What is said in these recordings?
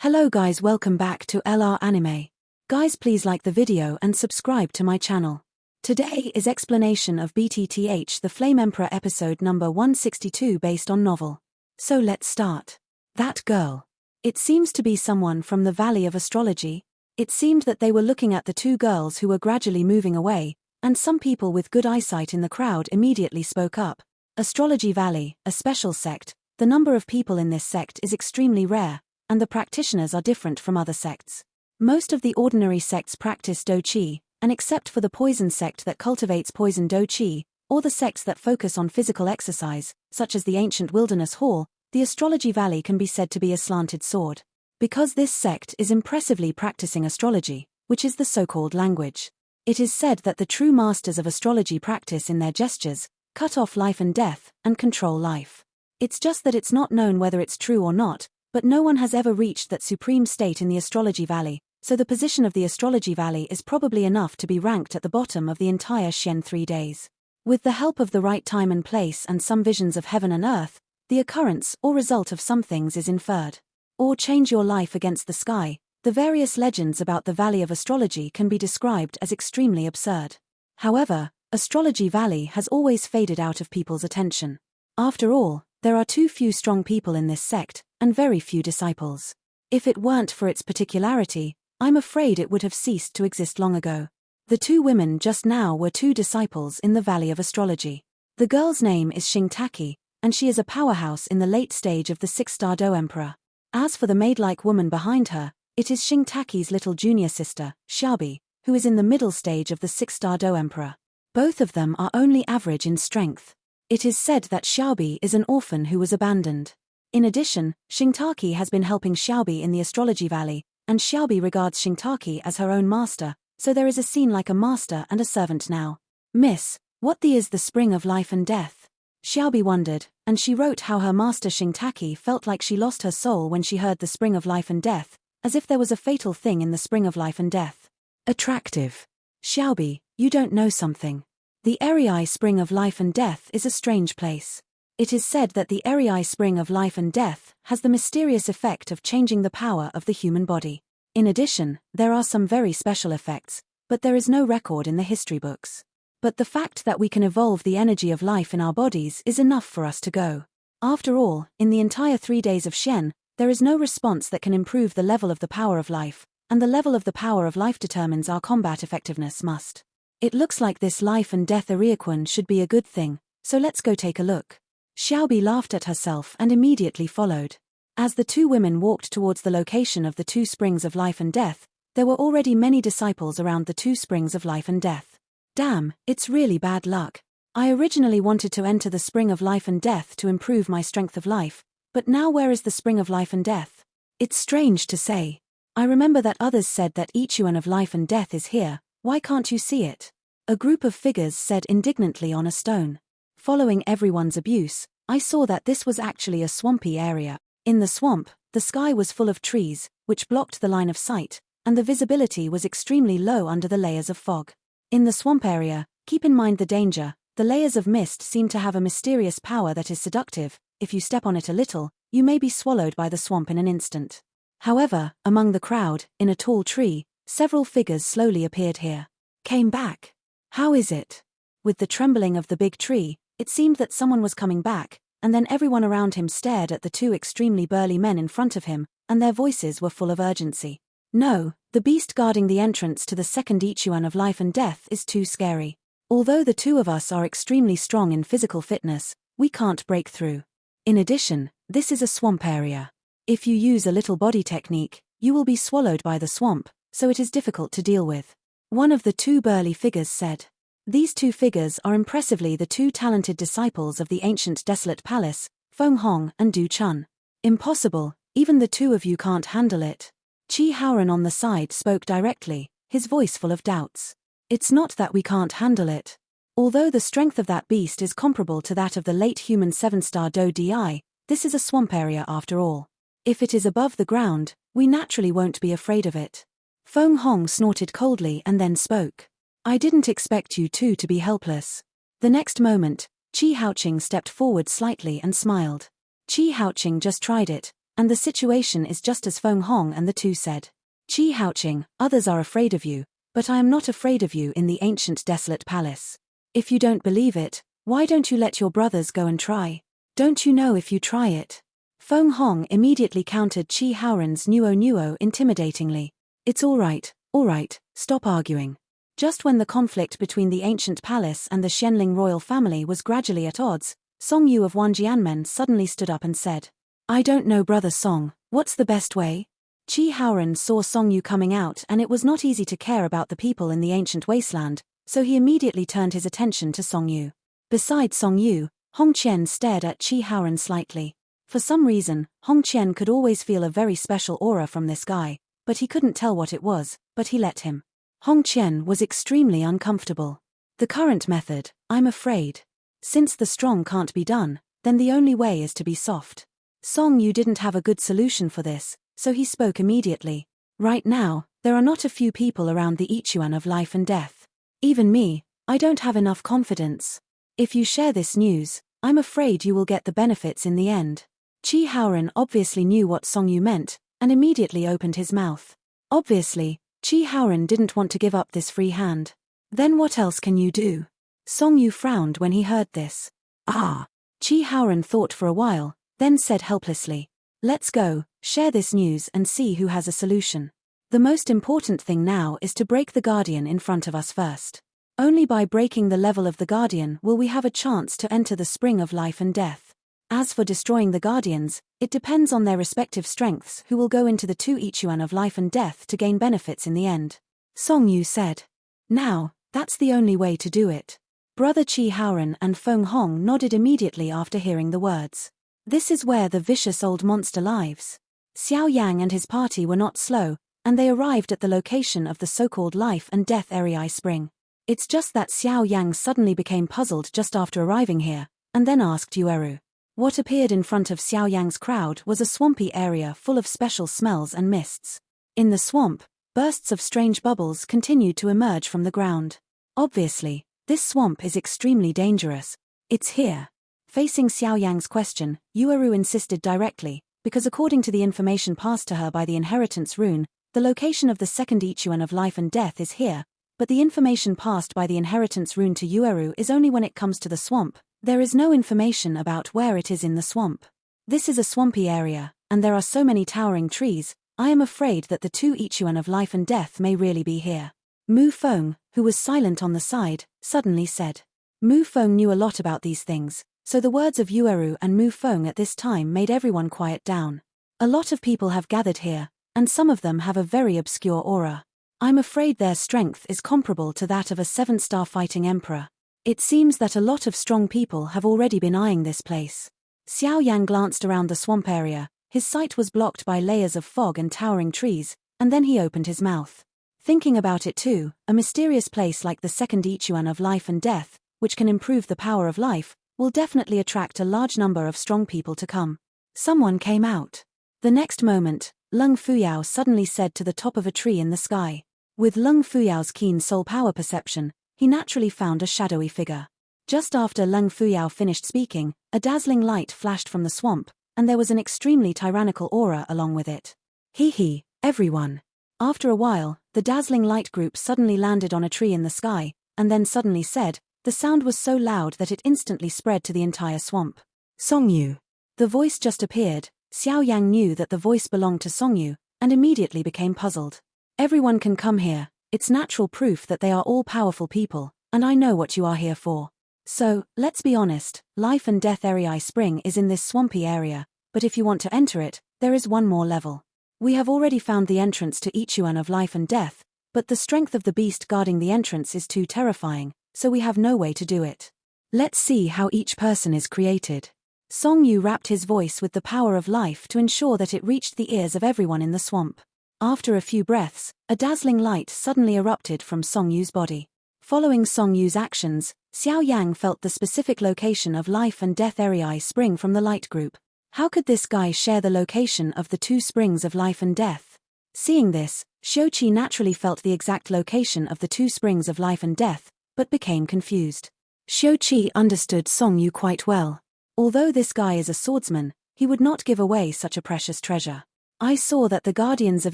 Hello guys, welcome back to LR Anime. Guys, please like the video and subscribe to my channel. Today is explanation of BTTH The Flame Emperor episode number 162 based on novel. So let's start. That girl. It seems to be someone from the Valley of Astrology. It seemed that they were looking at the two girls who were gradually moving away, and some people with good eyesight in the crowd immediately spoke up. Astrology Valley, a special sect. The number of people in this sect is extremely rare, and the practitioners are different from other sects. Most of the ordinary sects practice Do Chi, and except for the poison sect that cultivates poison Do Chi, or the sects that focus on physical exercise, such as the ancient Wilderness Hall, the Astrology Valley can be said to be a slanted sword. Because this sect is impressively practicing astrology, which is the so-called language. It is said that the true masters of astrology practice in their gestures, cut off life and death, and control life. It's just that it's not known whether it's true or not, but no one has ever reached that supreme state in the Astrology Valley, so the position of the Astrology Valley is probably enough to be ranked at the bottom of the entire Xian 3 days. With the help of the right time and place and some visions of heaven and earth, the occurrence or result of some things is inferred. Or change your life against the sky. The various legends about the Valley of Astrology can be described as extremely absurd. However, Astrology Valley has always faded out of people's attention. After all, there are too few strong people in this sect, and very few disciples. If it weren't for its particularity, I'm afraid it would have ceased to exist long ago. The two women just now were two disciples in the Valley of Astrology. The girl's name is Xingtaki, and she is a powerhouse in the late stage of the 6-star Do Emperor. As for the maid-like woman behind her, it is Xingtaki's little junior sister, Xiaobi, who is in the middle stage of the 6-star Do Emperor. Both of them are only average in strength. It is said that Xiaobi is an orphan who was abandoned. In addition, Xingtaki has been helping Xiaobi in the Astrology Valley, and Xiaobi regards Xingtaki as her own master, so there is a scene like a master and a servant now. Miss, what is the spring of life and death? Xiaobi wondered, and she wrote how her master Xingtaki felt like she lost her soul when she heard the spring of life and death, as if there was a fatal thing in the spring of life and death. Attractive. Xiaobi, you don't know something. The Erii spring of life and death is a strange place. It is said that the Erii spring of life and death has the mysterious effect of changing the power of the human body. In addition, there are some very special effects, but there is no record in the history books. But the fact that we can evolve the energy of life in our bodies is enough for us to go. After all, in the entire 3 days of Xian, there is no response that can improve the level of the power of life, and the level of the power of life determines our combat effectiveness must. It looks like this life and death Ariaquan should be a good thing, so let's go take a look. Xiaobi laughed at herself and immediately followed. As the two women walked towards the location of the two springs of life and death, there were already many disciples around the two springs of life and death. Damn, it's really bad luck. I originally wanted to enter the spring of life and death to improve my strength of life, but now where is the spring of life and death? It's strange to say. I remember that others said that each yuan of life and death is here, why can't you see it? A group of figures said indignantly on a stone. Following everyone's abuse, I saw that this was actually a swampy area. In the swamp, the sky was full of trees, which blocked the line of sight, and the visibility was extremely low under the layers of fog. In the swamp area, keep in mind the danger, the layers of mist seem to have a mysterious power that is seductive. If you step on it a little, you may be swallowed by the swamp in an instant. However, among the crowd, in a tall tree, several figures slowly appeared here. Came back. How is it? With the trembling of the big tree, it seemed that someone was coming back, and then everyone around him stared at the two extremely burly men in front of him, and their voices were full of urgency. No, the beast guarding the entrance to the second Ichuan of life and death is too scary. Although the two of us are extremely strong in physical fitness, we can't break through. In addition, this is a swamp area. If you use a little body technique, you will be swallowed by the swamp, so it is difficult to deal with. One of the two burly figures said. These two figures are impressively the two talented disciples of the ancient desolate palace, Feng Hong and Du Chun. Impossible, even the two of you can't handle it. Qi Haoran on the side spoke directly, his voice full of doubts. It's not that we can't handle it. Although the strength of that beast is comparable to that of the late human 7-star Do Di, this is a swamp area after all. If it is above the ground, we naturally won't be afraid of it. Feng Hong snorted coldly and then spoke. I didn't expect you two to be helpless. The next moment, Qi Haoqing stepped forward slightly and smiled. Qi Haoqing just tried it, And the situation is just as Feng Hong and the two said. Qi Haoqing, others are afraid of you, but I am not afraid of you in the ancient desolate palace. If you don't believe it, why don't you let your brothers go and try? Don't you know if you try it? Feng Hong immediately countered Qi Haoran's nuo intimidatingly. It's all right, stop arguing. Just when the conflict between the ancient palace and the Xianling royal family was gradually at odds, Song Yu of Wanjianmen suddenly stood up and said, I don't know brother Song, what's the best way? Qi Haoran saw Song Yu coming out and it was not easy to care about the people in the ancient wasteland, so he immediately turned his attention to Song Yu. Beside Song Yu, Hong Qian stared at Qi Haoran slightly. For some reason, Hong Qian could always feel a very special aura from this guy, but he couldn't tell what it was, but he let him. Hong Qian was extremely uncomfortable. The current method, I'm afraid. Since the strong can't be done, then the only way is to be soft. Song Yu didn't have a good solution for this, so he spoke immediately. Right now, there are not a few people around the Ichuan of life and death. Even me, I don't have enough confidence. If you share this news, I'm afraid you will get the benefits in the end. Qi Haoran obviously knew what Song Yu meant, and immediately opened his mouth. Obviously, Qi Haoran didn't want to give up this free hand. Then what else can you do? Song Yu frowned when he heard this. Qi Haoran thought for a while, then said helplessly. Let's go, share this news and see who has a solution. The most important thing now is to break the Guardian in front of us first. Only by breaking the level of the Guardian will we have a chance to enter the spring of life and death. As for destroying the Guardians, it depends on their respective strengths who will go into the two Ichuan of life and death to gain benefits in the end. Song Yu said. Now, that's the only way to do it. Brother Qi Haoran and Feng Hong nodded immediately after hearing the words. This is where the vicious old monster lives. Xiao Yang and his party were not slow, and they arrived at the location of the so-called life and death area spring. It's just that Xiao Yang suddenly became puzzled just after arriving here, and then asked Yueru. What appeared in front of Xiao Yang's crowd was a swampy area full of special smells and mists. In the swamp, bursts of strange bubbles continued to emerge from the ground. Obviously, this swamp is extremely dangerous. It's here. Facing Xiao Yang's question, Yueru insisted directly, because according to the information passed to her by the inheritance rune, the location of the second Ichuan of life and death is here, but the information passed by the inheritance rune to Yueru is only when it comes to the swamp. There is no information about where it is in the swamp. This is a swampy area, and there are so many towering trees, I am afraid that the two Ichuan of life and death may really be here. Mu Feng, who was silent on the side, suddenly said. Mu Feng knew a lot about these things, so the words of Yueru and Mu Feng at this time made everyone quiet down. A lot of people have gathered here, and some of them have a very obscure aura. I'm afraid their strength is comparable to that of a 7-star fighting emperor. It seems that a lot of strong people have already been eyeing this place. Xiao Yang glanced around the swamp area, his sight was blocked by layers of fog and towering trees, and then he opened his mouth. Thinking about it too, a mysterious place like the second Ichuan of life and death, which can improve the power of life, will definitely attract a large number of strong people to come. Someone came out. The next moment, Lung Fuyao suddenly said to the top of a tree in the sky. With Lung Fuyao's keen soul power perception, he naturally found a shadowy figure. Just after Lung Fuyao finished speaking, a dazzling light flashed from the swamp, and there was an extremely tyrannical aura along with it. Hee, everyone. After a while, the dazzling light group suddenly landed on a tree in the sky, and then suddenly said, the sound was so loud that it instantly spread to the entire swamp. Song Yu. The voice just appeared. Xiao Yang knew that the voice belonged to Song Yu, and immediately became puzzled. Everyone can come here. It's natural proof that they are all powerful people, and I know what you are here for. So, let's be honest, life and death area spring is in this swampy area, but if you want to enter it, there is one more level. We have already found the entrance to Ichuan of life and death, but the strength of the beast guarding the entrance is too terrifying, so we have no way to do it. Let's see how each person is created. Song Yu wrapped his voice with the power of life to ensure that it reached the ears of everyone in the swamp. After a few breaths, a dazzling light suddenly erupted from Song Yu's body. Following Song Yu's actions, Xiao Yang felt the specific location of life and death area spring from the light group. How could this guy share the location of the two springs of life and death? Seeing this, Xiuqi naturally felt the exact location of the two springs of life and death, but became confused. Xiuqi understood Song Yu quite well. Although this guy is a swordsman, He would not give away such a precious treasure. I saw that the guardians of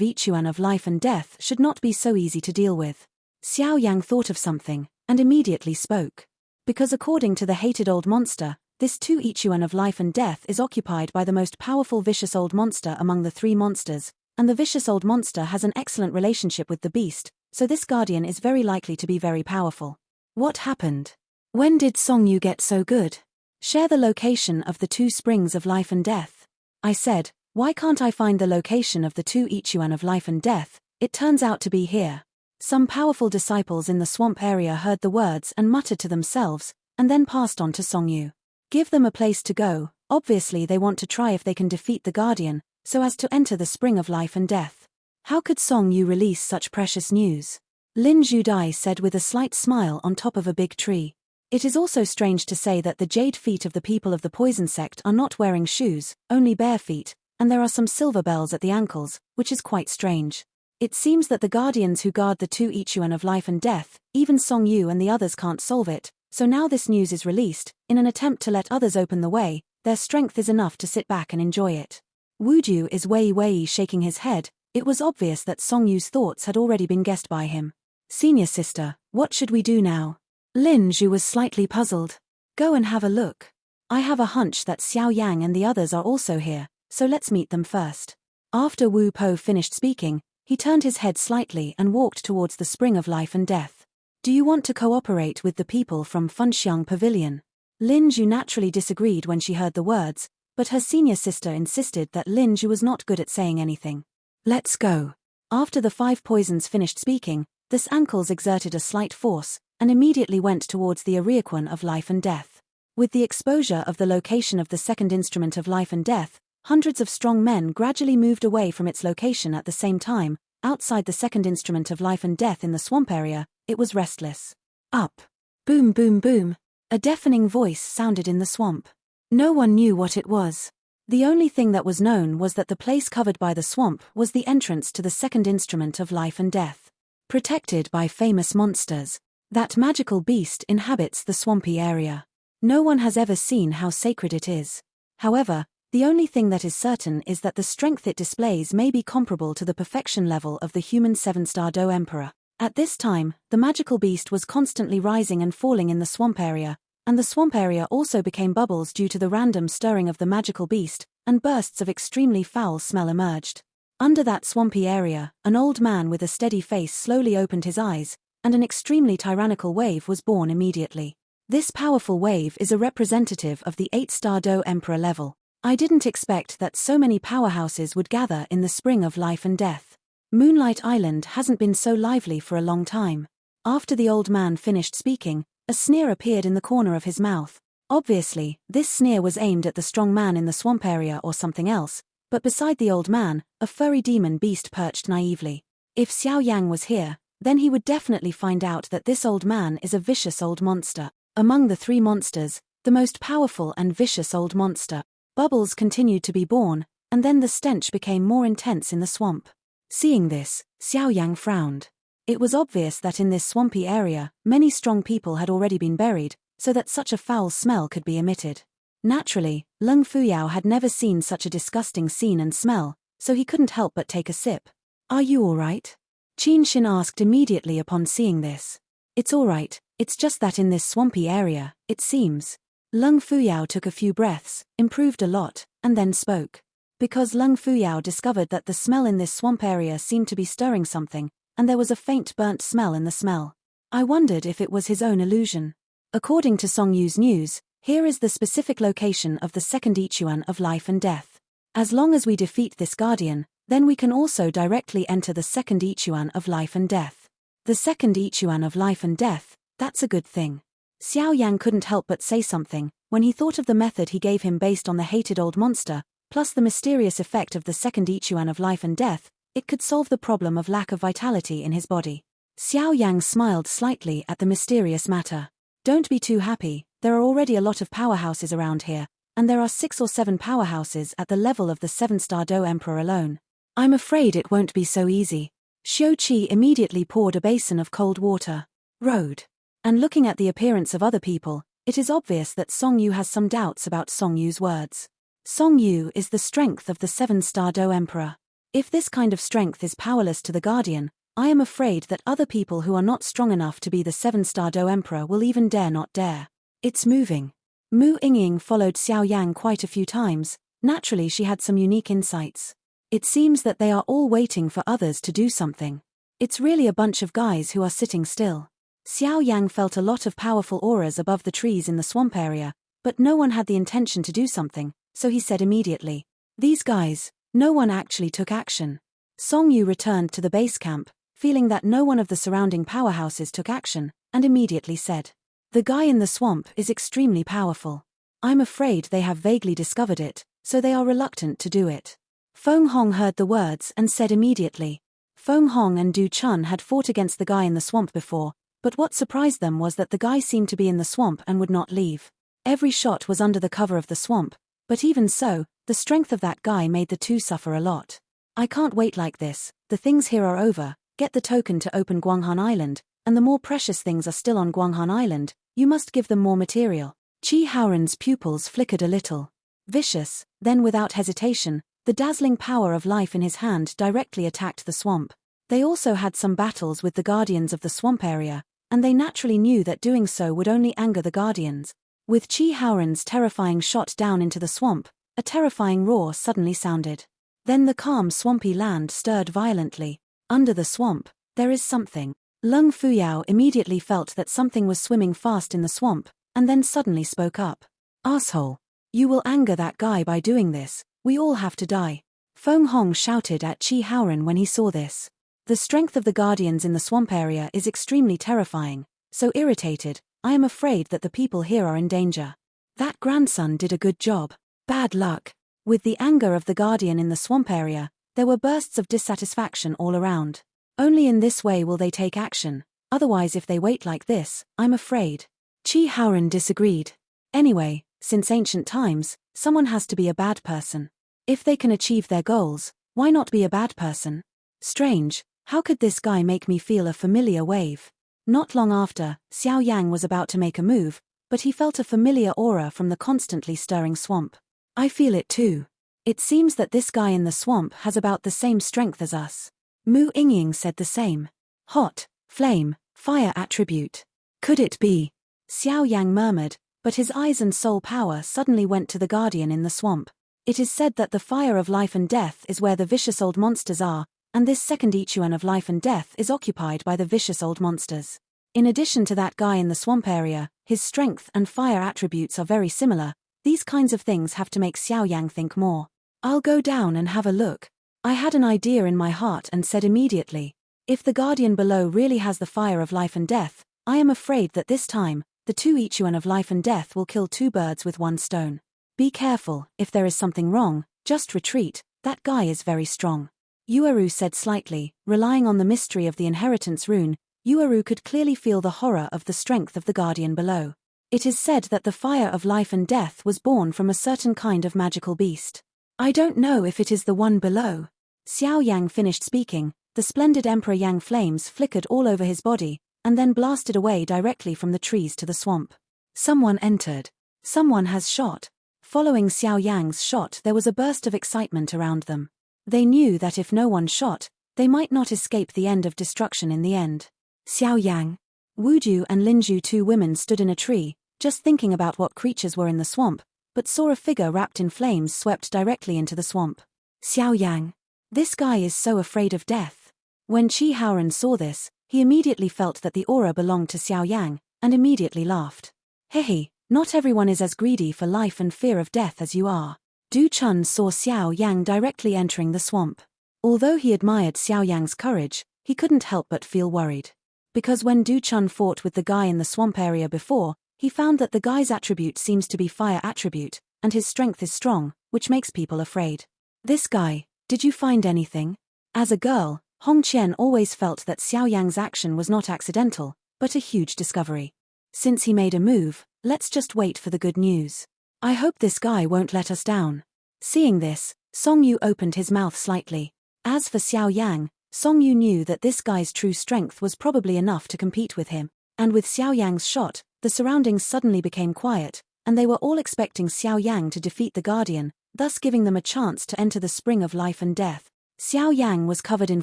Ichuan of life and death should not be so easy to deal with. Xiao Yang thought of something, and immediately spoke. Because according to the hated old monster, this too Ichuan of life and death is occupied by the most powerful vicious old monster among the three monsters, and the vicious old monster has an excellent relationship with the beast, so this guardian is very likely to be very powerful. What happened? When did Song Yu get so good? Share the location of the two springs of life and death. I said, why can't I find the location of the two Ichuan of life and death? It turns out to be here. Some powerful disciples in the swamp area heard the words and muttered to themselves, and then passed on to Song Yu. Give them a place to go. Obviously they want to try if they can defeat the guardian, so as to enter the spring of life and death. How could Song Yu release such precious news? Lin Zhudai said with a slight smile on top of a big tree. It is also strange to say that the jade feet of the people of the poison sect are not wearing shoes, only bare feet, and there are some silver bells at the ankles, which is quite strange. It seems that the guardians who guard the two Ichuan of life and death, even Song Yu and the others can't solve it, so now this news is released, in an attempt to let others open the way. Their strength is enough to sit back and enjoy it. Wuju is Wei shaking his head. It was obvious that Song Yu's thoughts had already been guessed by him. Senior sister, what should we do now? Lin Zhu was slightly puzzled. Go and have a look. I have a hunch that Xiao Yang and the others are also here, so let's meet them first. After Wu Po finished speaking, he turned his head slightly and walked towards the spring of life and death. Do you want to cooperate with the people from Funxiang Pavilion? Lin Zhu naturally disagreed when she heard the words, but her senior sister insisted that Lin Zhu was not good at saying anything. Let's go. After the five poisons finished speaking, the ankles exerted a slight force, and immediately went towards the Ariaquan of life and death. With the exposure of the location of the second instrument of life and death, hundreds of strong men gradually moved away from its location at the same time. Outside the second instrument of life and death in the swamp area, it was restless. Up. Boom boom boom. A deafening voice sounded in the swamp. No one knew what it was. The only thing that was known was that the place covered by the swamp was the entrance to the second instrument of life and death. Protected by famous monsters. That magical beast inhabits the swampy area. No one has ever seen how sacred it is. However, the only thing that is certain is that the strength it displays may be comparable to the perfection level of the human 7-star Do Emperor. At this time, the magical beast was constantly rising and falling in the swamp area, and the swamp area also became bubbles due to the random stirring of the magical beast, and bursts of extremely foul smell emerged. Under that swampy area, an old man with a steady face slowly opened his eyes, and an extremely tyrannical wave was born immediately. This powerful wave is a representative of the 8-star Do Emperor level. I didn't expect that so many powerhouses would gather in the spring of life and death. Moonlight Island hasn't been so lively for a long time. After the old man finished speaking, a sneer appeared in the corner of his mouth. Obviously, this sneer was aimed at the strong man in the swamp area or something else, but beside the old man, a furry demon beast perched naively. If Xiao Yang was here, then he would definitely find out that this old man is a vicious old monster. Among the three monsters, the most powerful and vicious old monster. Bubbles continued to be born, and then the stench became more intense in the swamp. Seeing this, Xiao Yang frowned. It was obvious that in this swampy area, many strong people had already been buried, so that such a foul smell could be emitted. Naturally, Leng Fuyao had never seen such a disgusting scene and smell, so he couldn't help but take a sip. Are you all right? Qin Xin asked immediately upon seeing this. It's all right, it's just that in this swampy area, it seems. Leng Fuyao took a few breaths, improved a lot, and then spoke. Because Leng Fuyao discovered that the smell in this swamp area seemed to be stirring something, and there was a faint burnt smell in the smell. I wondered if it was his own illusion. According to Song Yu's news, here is the specific location of the second Ichuan of life and death. As long as we defeat this guardian, then we can also directly enter the second Ichuan of life and death. The second Ichuan of life and death, that's a good thing. Xiao Yang couldn't help but say something, when he thought of the method he gave him based on the hated old monster, plus the mysterious effect of the second Ichuan of life and death, it could solve the problem of lack of vitality in his body. Xiao Yang smiled slightly at the mysterious matter. Don't be too happy, there are already a lot of powerhouses around here, and there are 6 or 7 powerhouses at the level of the 7-star Do Emperor alone. I'm afraid it won't be so easy. Xiao Qi immediately poured a basin of cold water. Road. And looking at the appearance of other people, it is obvious that Song Yu has some doubts about Song Yu's words. Song Yu is the strength of the 7-star Do Emperor. If this kind of strength is powerless to the Guardian, I am afraid that other people who are not strong enough to be the 7-star Do Emperor will even dare not dare. It's moving. Mu Yingying followed Xiao Yang quite a few times. Naturally she had some unique insights. It seems that they are all waiting for others to do something. It's really a bunch of guys who are sitting still. Xiao Yang felt a lot of powerful auras above the trees in the swamp area, but no one had the intention to do something, so he said immediately, "These guys." No one actually took action. Song Yu returned to the base camp, feeling that no one of the surrounding powerhouses took action, and immediately said, "The guy in the swamp is extremely powerful. I'm afraid they have vaguely discovered it, so they are reluctant to do it." Feng Hong heard the words and said immediately. Feng Hong and Du Chun had fought against the guy in the swamp before, but what surprised them was that the guy seemed to be in the swamp and would not leave. Every shot was under the cover of the swamp, but even so, the strength of that guy made the two suffer a lot. "I can't wait like this, the things here are over, get the token to open Guanghan Island, and the more precious things are still on Guanghan Island, you must give them more material." Chi Haoran's pupils flickered a little. Vicious, then without hesitation, the dazzling power of life in his hand directly attacked the swamp. They also had some battles with the guardians of the swamp area, and they naturally knew that doing so would only anger the guardians. With Chi Haoran's terrifying shot down into the swamp, a terrifying roar suddenly sounded. Then the calm swampy land stirred violently. Under the swamp, there is something. Lung Fuyao immediately felt that something was swimming fast in the swamp, and then suddenly spoke up. "Asshole. You will anger that guy by doing this, we all have to die." Feng Hong shouted at Chi Haoran when he saw this. The strength of the guardians in the swamp area is extremely terrifying, so irritated, "I am afraid that the people here are in danger." That grandson did a good job. Bad luck. With the anger of the guardian in the swamp area, there were bursts of dissatisfaction all around. Only in this way will they take action, otherwise if they wait like this, I'm afraid. Chi Haoran disagreed. Anyway, since ancient times, someone has to be a bad person. If they can achieve their goals, why not be a bad person? Strange, how could this guy make me feel a familiar wave? Not long after, Xiao Yang was about to make a move, but he felt a familiar aura from the constantly stirring swamp. "I feel it too. It seems that this guy in the swamp has about the same strength as us." Mu Yingying said the same. "Hot, flame, fire attribute. Could it be?" Xiao Yang murmured, but his eyes and soul power suddenly went to the guardian in the swamp. It is said that the fire of life and death is where the vicious old monsters are, and this second Ichuan of life and death is occupied by the vicious old monsters. In addition to that guy in the swamp area, his strength and fire attributes are very similar. These kinds of things have to make Xiao Yang think more. "I'll go down and have a look." I had an idea in my heart and said immediately, "If the guardian below really has the fire of life and death, I am afraid that this time, the two Ichuan of life and death will kill two birds with one stone. Be careful, if there is something wrong, just retreat, that guy is very strong." Yueru said slightly, relying on the mystery of the inheritance rune. Yueru could clearly feel the horror of the strength of the guardian below. It is said that the fire of life and death was born from a certain kind of magical beast. "I don't know if it is the one below." Xiao Yang finished speaking, the splendid Emperor Yang flames flickered all over his body, and then blasted away directly from the trees to the swamp. Someone entered. Someone has shot. Following Xiao Yang's shot, there was a burst of excitement around them. They knew that if no one shot, they might not escape the end of destruction in the end. Xiao Yang. Wuju and Linju, two women, stood in a tree, just thinking about what creatures were in the swamp, but saw a figure wrapped in flames swept directly into the swamp. Xiao Yang. This guy is so afraid of death. When Chi Haoran saw this, he immediately felt that the aura belonged to Xiao Yang, and immediately laughed. "Hehe, not everyone is as greedy for life and fear of death as you are." Du Chun saw Xiao Yang directly entering the swamp. Although he admired Xiao Yang's courage, he couldn't help but feel worried. Because when Du Chun fought with the guy in the swamp area before, he found that the guy's attribute seems to be fire attribute, and his strength is strong, which makes people afraid. "This guy, did you find anything?" As a girl, Hong Qian always felt that Xiao Yang's action was not accidental, but a huge discovery. Since he made a move, let's just wait for the good news. I hope this guy won't let us down. Seeing this, Song Yu opened his mouth slightly. As for Xiao Yang, Song Yu knew that this guy's true strength was probably enough to compete with him, and with Xiao Yang's shot, the surroundings suddenly became quiet, and they were all expecting Xiao Yang to defeat the Guardian, thus giving them a chance to enter the spring of life and death. Xiao Yan was covered in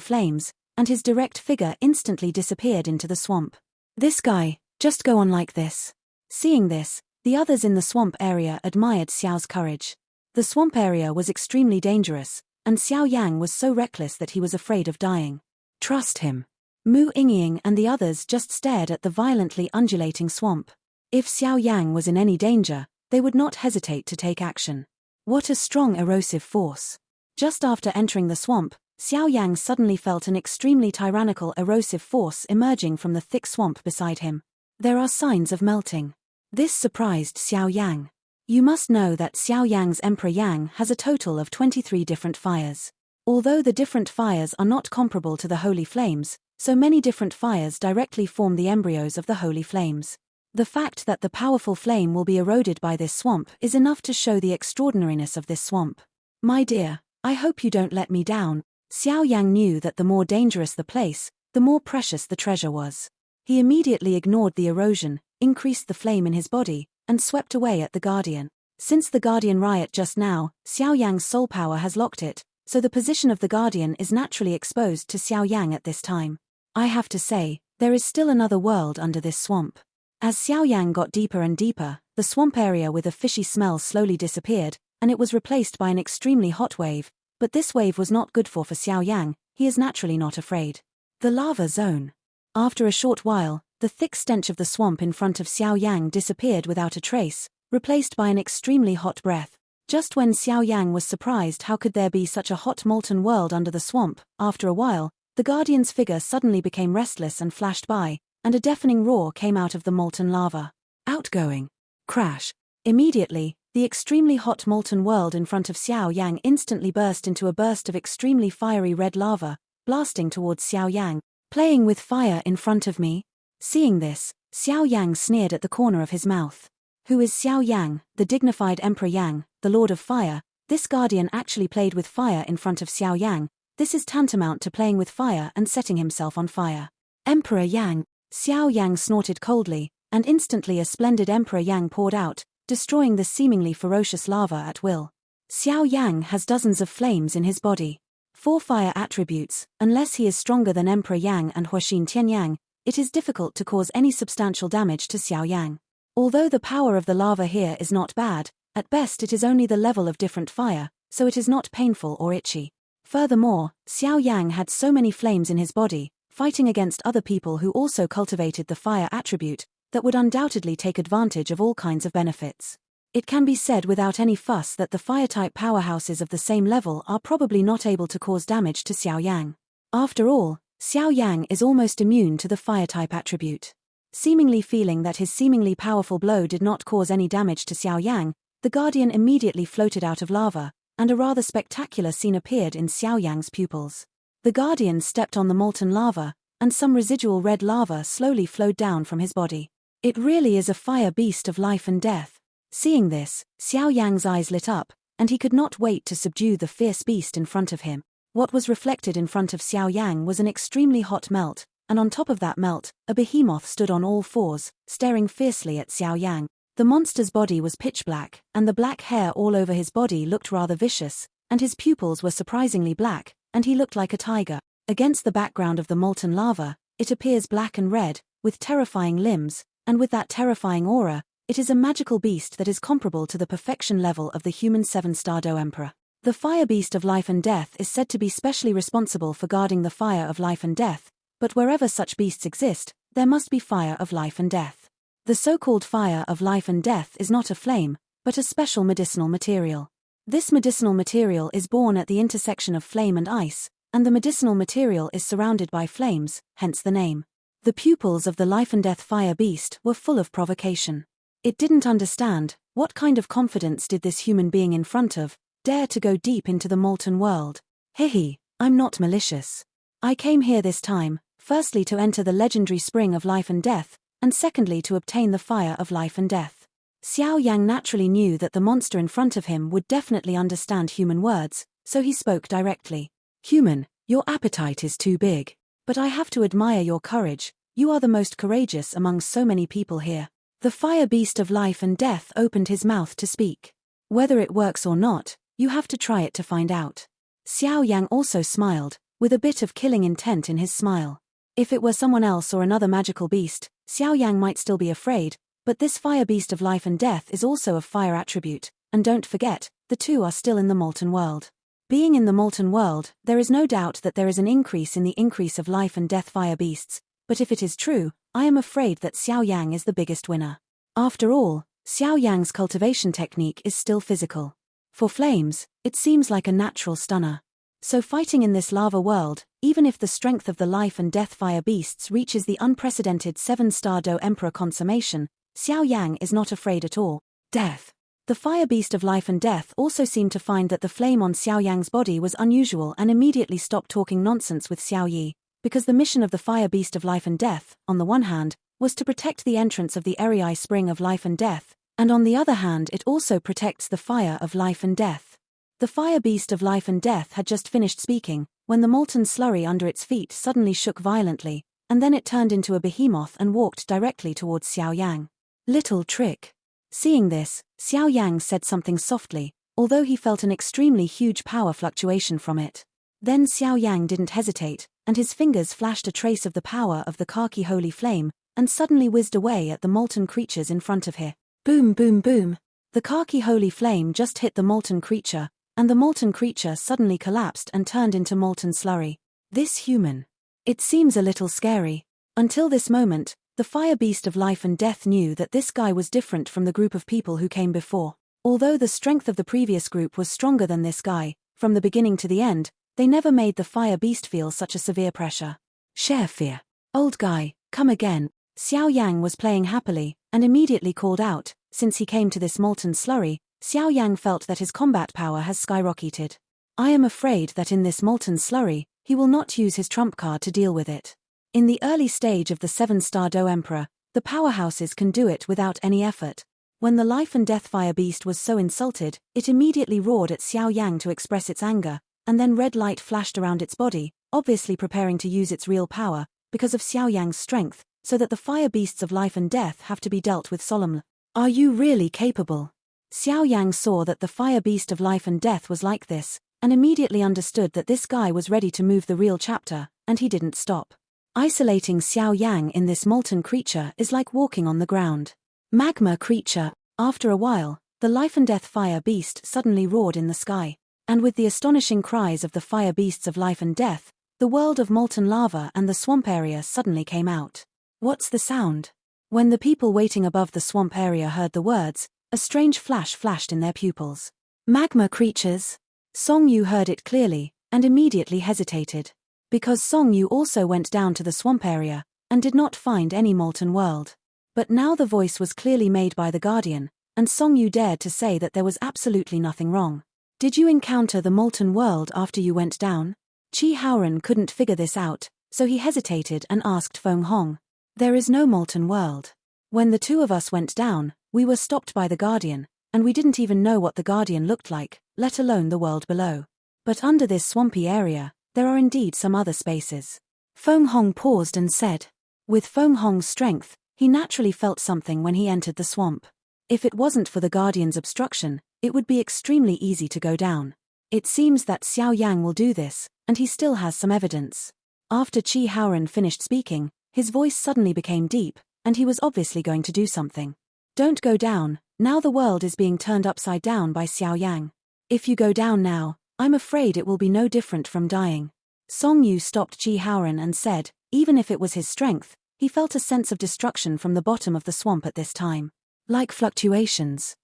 flames, and his direct figure instantly disappeared into the swamp. This guy, just go on like this. Seeing this, the others in the swamp area admired Xiao's courage. The swamp area was extremely dangerous, and Xiao Yang was so reckless that he was afraid of dying. Trust him. Mu Yingying and the others just stared at the violently undulating swamp. If Xiao Yang was in any danger, they would not hesitate to take action. What a strong erosive force. Just after entering the swamp, Xiao Yang suddenly felt an extremely tyrannical erosive force emerging from the thick swamp beside him. There are signs of melting. This surprised Xiao Yang. You must know that Xiao Yang's Emperor Yang has a total of 23 different fires. Although the different fires are not comparable to the holy flames, so many different fires directly form the embryos of the holy flames. The fact that the powerful flame will be eroded by this swamp is enough to show the extraordinariness of this swamp. My dear, I hope you don't let me down. Xiao Yang knew that the more dangerous the place, the more precious the treasure was. He immediately ignored the erosion, increased the flame in his body, and swept away at the Guardian. Since the Guardian riot just now, Xiao Yang's soul power has locked it, so the position of the Guardian is naturally exposed to Xiao Yang at this time. I have to say, there is still another world under this swamp. As Xiao Yang got deeper and deeper, the swamp area with a fishy smell slowly disappeared, and it was replaced by an extremely hot wave, but this wave was not good for Xiao Yang. He is naturally not afraid. The lava zone. After a short while, the thick stench of the swamp in front of Xiao Yang disappeared without a trace, replaced by an extremely hot breath. Just when Xiao Yang was surprised how could there be such a hot molten world under the swamp, after a while, the Guardian's figure suddenly became restless and flashed by, and a deafening roar came out of the molten lava. Outgoing. Crash. Immediately, the extremely hot molten world in front of Xiao Yang instantly burst into a burst of extremely fiery red lava, blasting towards Xiao Yang. Playing with fire in front of me? Seeing this, Xiao Yang sneered at the corner of his mouth. Who is Xiao Yang, the dignified Emperor Yang, the Lord of Fire? This Guardian actually played with fire in front of Xiao Yang. This is tantamount to playing with fire and setting himself on fire. Emperor Yang. Xiao Yang snorted coldly, and instantly a splendid Emperor Yang poured out, destroying the seemingly ferocious lava at will. Xiao Yang has dozens of flames in his body. 4 fire attributes. Unless he is stronger than Emperor Yang and Huaxin Tianyang, it is difficult to cause any substantial damage to Xiao Yang. Although the power of the lava here is not bad, at best it is only the level of different fire, so it is not painful or itchy. Furthermore, Xiao Yang had so many flames in his body, fighting against other people who also cultivated the fire attribute, that would undoubtedly take advantage of all kinds of benefits. It can be said without any fuss that the fire-type powerhouses of the same level are probably not able to cause damage to Xiao Yang. After all, Xiao Yang is almost immune to the fire-type attribute. Seemingly feeling that his seemingly powerful blow did not cause any damage to Xiao Yang, the Guardian immediately floated out of lava, and a rather spectacular scene appeared in Xiao Yang's pupils. The Guardian stepped on the molten lava, and some residual red lava slowly flowed down from his body. It really is a fire beast of life and death. Seeing this, Xiao Yang's eyes lit up, and he could not wait to subdue the fierce beast in front of him. What was reflected in front of Xiao Yang was an extremely hot melt, and on top of that melt, a behemoth stood on all fours, staring fiercely at Xiao Yang. The monster's body was pitch black, and the black hair all over his body looked rather vicious, and his pupils were surprisingly black, and he looked like a tiger. Against the background of the molten lava, it appears black and red, with terrifying limbs, and with that terrifying aura, it is a magical beast that is comparable to the perfection level of the human 7-star Do Emperor. The fire beast of life and death is said to be specially responsible for guarding the fire of life and death, but wherever such beasts exist, there must be fire of life and death. The so-called fire of life and death is not a flame, but a special medicinal material. This medicinal material is born at the intersection of flame and ice, and the medicinal material is surrounded by flames, hence the name. The pupils of the life and death fire beast were full of provocation. It didn't understand, what kind of confidence did this human being in front of dare to go deep into the molten world? Hehe, I'm not malicious. I came here this time, firstly to enter the legendary spring of life and death, and secondly to obtain the fire of life and death. Xiao Yang naturally knew that the monster in front of him would definitely understand human words, so he spoke directly. Human, your appetite is too big. But I have to admire your courage, you are the most courageous among so many people here. The fire beast of life and death opened his mouth to speak. Whether it works or not, You have to try it to find out. Xiao Yang also smiled, with a bit of killing intent in his smile. If it were someone else or another magical beast, Xiao Yang might still be afraid, but this fire beast of life and death is also of fire attribute, and don't forget, the two are still in the molten world. Being in the molten world, there is no doubt that there is an increase in the increase of life and death fire beasts, but if it is true, I am afraid that Xiao Yang is the biggest winner. After all, Xiao Yang's cultivation technique is still physical. For flames, it seems like a natural stunner. So fighting in this lava world, even if the strength of the life and death fire beasts reaches the unprecedented 7-star Do Emperor consummation, Xiao Yang is not afraid at all. Death. The fire beast of life and death also seemed to find that the flame on Xiao Yang's body was unusual and immediately stopped talking nonsense with Xiao Yi, because the mission of the fire beast of life and death, on the one hand, was to protect the entrance of the Erei spring of life and death, and on the other hand it also protects the fire of life and death. The fire beast of life and death had just finished speaking, when the molten slurry under its feet suddenly shook violently, and then it turned into a behemoth and walked directly towards Xiao Yang. Little trick. Seeing this, Xiao Yang said something softly, although he felt an extremely huge power fluctuation from it. Then Xiao Yang didn't hesitate, and his fingers flashed a trace of the power of the khaki holy flame, and suddenly whizzed away at the molten creatures in front of him. Boom boom boom. The khaki holy flame just hit the molten creature, and the molten creature suddenly collapsed and turned into molten slurry. This human. It seems a little scary. Until this moment, the fire beast of life and death knew that this guy was different from the group of people who came before. Although the strength of the previous group was stronger than this guy, from the beginning to the end, they never made the fire beast feel such a severe pressure. Share fear. Old guy, come again. Xiao Yang was playing happily, and immediately called out, since he came to this molten slurry, Xiao Yang felt that his combat power has skyrocketed. I am afraid that in this molten slurry, he will not use his trump card to deal with it. In the early stage of the 7-star Do Emperor, the powerhouses can do it without any effort. When the life and death fire beast was so insulted, it immediately roared at Xiao Yang to express its anger, and then red light flashed around its body, obviously preparing to use its real power, because of Xiao Yang's strength, so that the fire beasts of life and death have to be dealt with solemnly. Are you really capable? Xiao Yang saw that the fire beast of life and death was like this, and immediately understood that this guy was ready to move the real chapter, and he didn't stop. Isolating Xiao Yang in this molten creature is like walking on the ground. Magma creature. After a while, the life and death fire beast suddenly roared in the sky, and with the astonishing cries of the fire beasts of life and death, the world of molten lava and the swamp area suddenly came out. What's the sound? When the people waiting above the swamp area heard the words, a strange flash flashed in their pupils. Magma creatures. Song Yu heard it clearly, and immediately hesitated. Because Song Yu also went down to the swamp area, and did not find any molten world. But now the voice was clearly made by the Guardian, and Song Yu dared to say that there was absolutely nothing wrong. Did you encounter the molten world after you went down? Chi Haoran couldn't figure this out, so he hesitated and asked Feng Hong. There is no molten world. When the two of us went down, we were stopped by the Guardian, and we didn't even know what the Guardian looked like, let alone the world below. But under this swampy area, there are indeed some other spaces. Feng Hong paused and said. With Feng Hong's strength, he naturally felt something when he entered the swamp. If it wasn't for the Guardian's obstruction, it would be extremely easy to go down. It seems that Xiao Yang will do this, and he still has some evidence. After Chi Haoran finished speaking, his voice suddenly became deep, and he was obviously going to do something. Don't go down, now the world is being turned upside down by Xiao Yang. If you go down now, I'm afraid it will be no different from dying. Song Yu stopped Chi Haoran and said, even if it was his strength, he felt a sense of destruction from the bottom of the swamp at this time. Like fluctuations.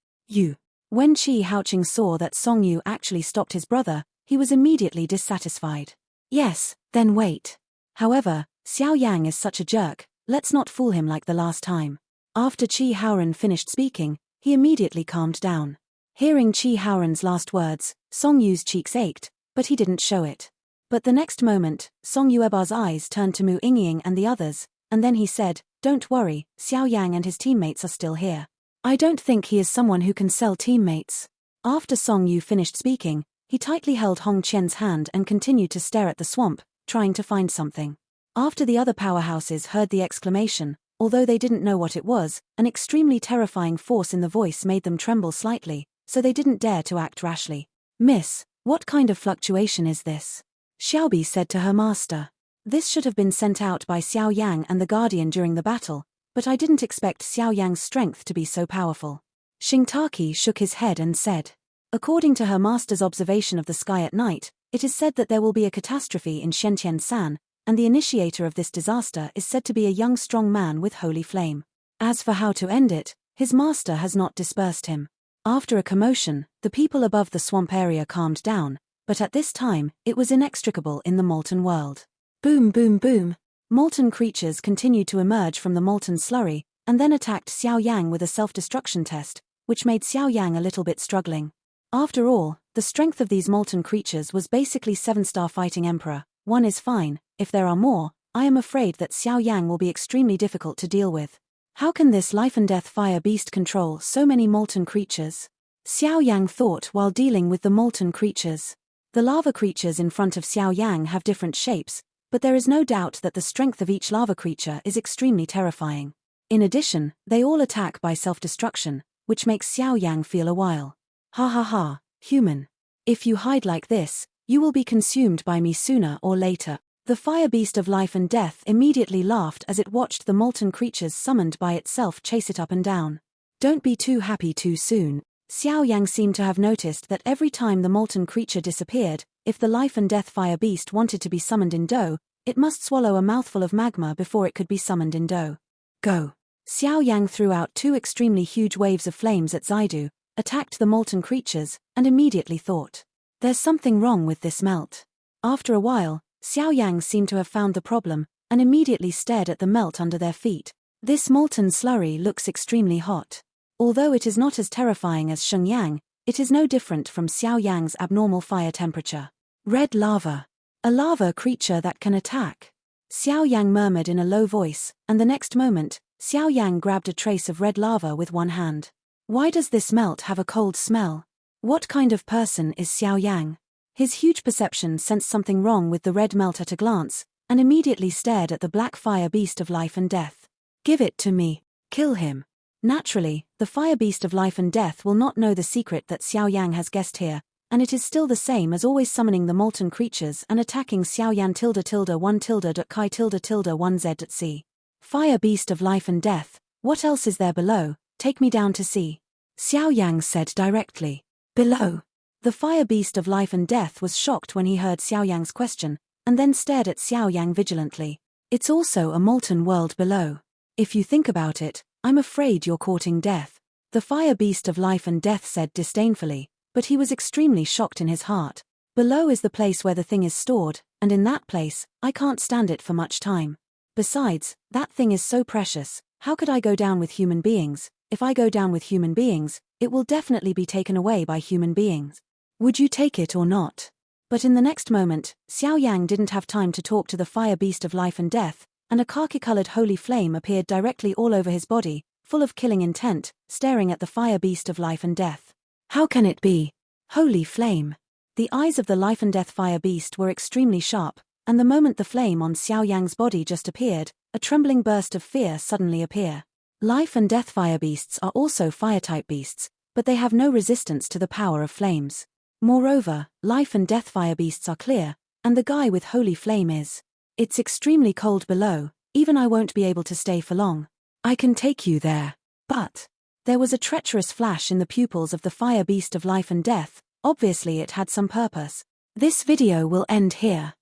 When Chi Haoqing saw that Song Yu actually stopped his brother, he was immediately dissatisfied. Yes, then wait. However, Xiao Yang is such a jerk, let's not fool him like the last time. After Chi Haoran finished speaking, he immediately calmed down. Hearing Chi Haoran's last words, Song Yu's cheeks ached, but he didn't show it. But the next moment, Song Yueba's eyes turned to Mu Yingying and the others, and then he said, don't worry, Xiao Yang and his teammates are still here. I don't think he is someone who can sell teammates. After Song Yu finished speaking, he tightly held Hong Qian's hand and continued to stare at the swamp, trying to find something. After the other powerhouses heard the exclamation, although they didn't know what it was, an extremely terrifying force in the voice made them tremble slightly, so they didn't dare to act rashly. "Miss, what kind of fluctuation is this?" Xiaobi said to her master. "This should have been sent out by Xiao Yang and the Guardian during the battle, but I didn't expect Xiao Yang's strength to be so powerful." Xingtaki shook his head and said, "According to her master's observation of the sky at night, it is said that there will be a catastrophe in Shentian-san, and the initiator of this disaster is said to be a young strong man with holy flame. As for how to end it, his master has not dispersed him." After a commotion, the people above the swamp area calmed down, but at this time, it was inextricable in the molten world. Boom boom boom. Molten creatures continued to emerge from the molten slurry, and then attacked Xiao Yang with a self-destruction test, which made Xiao Yang a little bit struggling. After all, the strength of these molten creatures was basically 7-star fighting emperor. One is fine, if there are more, I am afraid that Xiao Yang will be extremely difficult to deal with. How can this life and death fire beast control so many molten creatures? Xiao Yang thought while dealing with the molten creatures. The lava creatures in front of Xiao Yang have different shapes, but there is no doubt that the strength of each lava creature is extremely terrifying. In addition, they all attack by self-destruction, which makes Xiao Yang feel a while. "Ha ha ha, human. If you hide like this, you will be consumed by me sooner or later." The fire beast of life and death immediately laughed as it watched the molten creatures summoned by itself chase it up and down. "Don't be too happy too soon." Xiao Yang seemed to have noticed that every time the molten creature disappeared, if the life and death fire beast wanted to be summoned in dough, it must swallow a mouthful of magma before it could be summoned in dough. "Go." Xiao Yang threw out 2 extremely huge waves of flames at Zaidu, attacked the molten creatures, and immediately thought, "There's something wrong with this melt." After a while, Xiao Yang seemed to have found the problem, and immediately stared at the melt under their feet. "This molten slurry looks extremely hot. Although it is not as terrifying as Sheng Yang, it is no different from Xiao Yang's abnormal fire temperature." "Red lava. A lava creature that can attack." Xiao Yang murmured in a low voice, and the next moment, Xiao Yang grabbed a trace of red lava with one hand. "Why does this melt have a cold smell? What kind of person is Xiao Yang?" His huge perception sensed something wrong with the red melt at a glance, and immediately stared at the black fire beast of life and death. "Give it to me. Kill him." Naturally, the fire beast of life and death will not know the secret that Xiao Yang has guessed here, and it is still the same as always, summoning the molten creatures and attacking Xiao Yan ~1~Kai~1z. "Fire beast of life and death, what else is there below? Take me down to see." Xiao Yang said directly. "Below?" The fire beast of life and death was shocked when he heard Xiao Yang's question, and then stared at Xiao Yang vigilantly. "It's also a molten world below. If you think about it, I'm afraid you're courting death." The fire beast of life and death said disdainfully, but he was extremely shocked in his heart. "Below is the place where the thing is stored, and in that place, I can't stand it for much time. Besides, that thing is so precious, how could I go down with human beings? If I go down with human beings, it will definitely be taken away by human beings. Would you take it or not?" But in the next moment, Xiao Yang didn't have time to talk to the fire beast of life and death, and a khaki-colored holy flame appeared directly all over his body, full of killing intent, staring at the fire beast of life and death. "How can it be? Holy flame!" The eyes of the life and death fire beast were extremely sharp, and the moment the flame on Xiao Yang's body just appeared, a trembling burst of fear suddenly appeared. Life and death fire beasts are also fire-type beasts, but they have no resistance to the power of flames. Moreover, life and death fire beasts are clear, and the guy with holy flame is. "It's extremely cold below, even I won't be able to stay for long. I can take you there." But there was a treacherous flash in the pupils of the fire beast of life and death. Obviously it had some purpose. This video will end here.